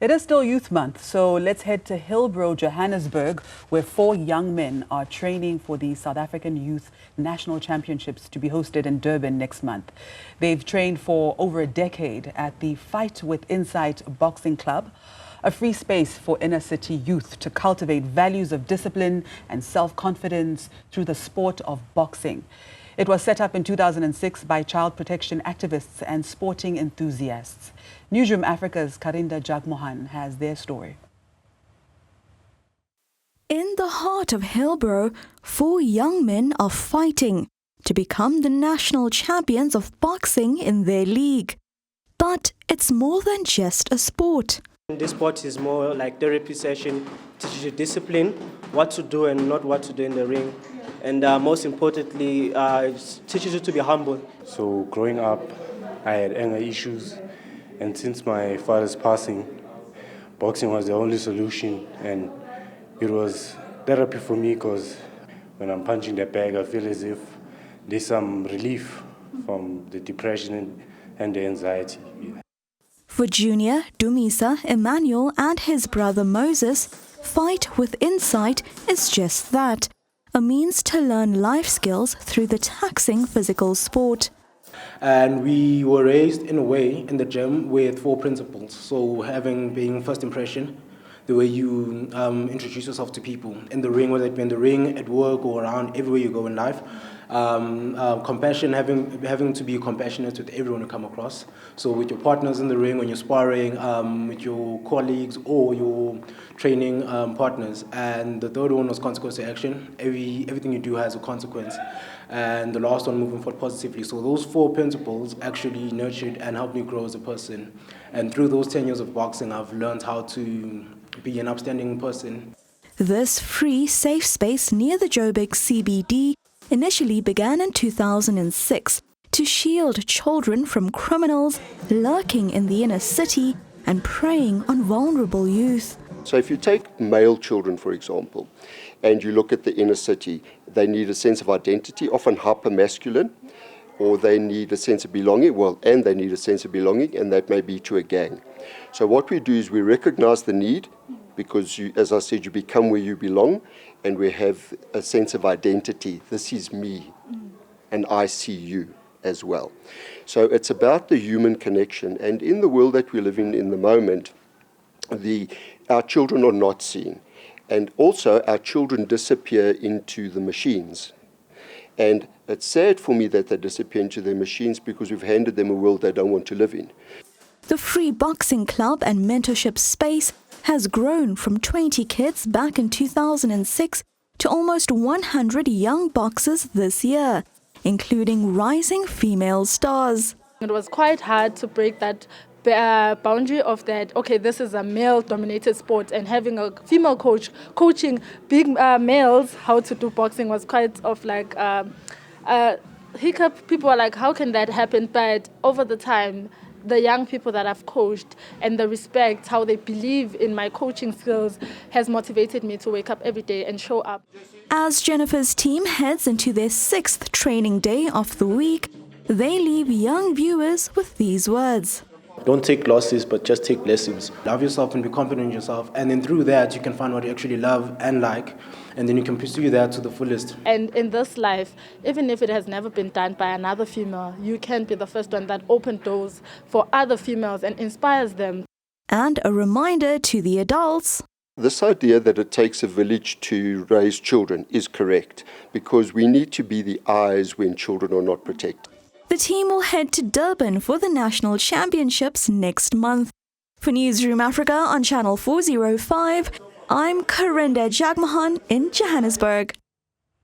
It is still Youth Month, so let's head to Hillbrow, Johannesburg, where 4 young men are training for the South African Youth National Championships to be hosted in Durban next month. They've trained for over a decade at the Fight with Insight Boxing Club, a free space for inner city youth to cultivate values of discipline and self-confidence through the sport of boxing. It was set up in 2006 by child protection activists and sporting enthusiasts. Newzroom Afrika's Karinda Jagmohan has their story. In the heart of Hillbrow, 4 young men are fighting to become the national champions of boxing in their league. But it's more than just a sport. This sport is more like therapy session, teaches you discipline, what to do and not what to do in the ring. And most importantly, it teaches you to be humble. So growing up, I had anger issues, and since my father's passing, boxing was the only solution, and it was therapy for me because when I'm punching the bag, I feel as if there's some relief from the depression and the anxiety. For Junior, Dumisa, Emmanuel and his brother Moses, Fight with Insight is just that, a means to learn life skills through the taxing physical sport. And we were raised in a way in the gym with 4 principles. So being first impression, the way you introduce yourself to people in the ring, whether it be in the ring, at work or around everywhere you go in life. Compassion, having to be compassionate with everyone you come across. So with your partners in the ring, when you're sparring, with your colleagues or your training partners. And the third one was consequence to action. Everything you do has a consequence. And the last one, moving forward positively. So those 4 principles actually nurtured and helped me grow as a person. And through those 10 years of boxing, I've learned how to be an upstanding person. This free, safe space near the Joburg CBD initially began in 2006 to shield children from criminals lurking in the inner city and preying on vulnerable youth. So if you take male children, for example, and you look at the inner city, they need a sense of identity, often hyper-masculine, or they need a sense of belonging, and they need a sense of belonging, and that may be to a gang. So what we do is we recognize the need, because as I said, you become where you belong, and we have a sense of identity. This is me, and I see you as well. So it's about the human connection, and in the world that we live in the moment, our children are not seen. And also our children disappear into the machines. And it's sad for me that they disappear into their machines because we've handed them a world they don't want to live in. The free boxing club and mentorship space has grown from 20 kids back in 2006 to almost 100 young boxers this year, including rising female stars. It was quite hard to break that boundary of that, okay, this is a male-dominated sport, and having a female coach coaching big males how to do boxing was quite of like hiccup. People are like, how can that happen? But over the time, the young people that I've coached and the respect, how they believe in my coaching skills has motivated me to wake up every day and show up. As Jennifer's team heads into their 6th training day of the week, they leave young viewers with these words. Don't take losses, but just take lessons. Love yourself and be confident in yourself. And then through that, you can find what you actually love and like. And then you can pursue that to the fullest. And in this life, even if it has never been done by another female, you can be the first one that opens doors for other females and inspires them. And a reminder to the adults. This idea that it takes a village to raise children is correct, because we need to be the eyes when children are not protected. The team will head to Durban for the National Championships next month. For Newzroom Afrika on Channel 405, I'm Karinda Jagmohan in Johannesburg.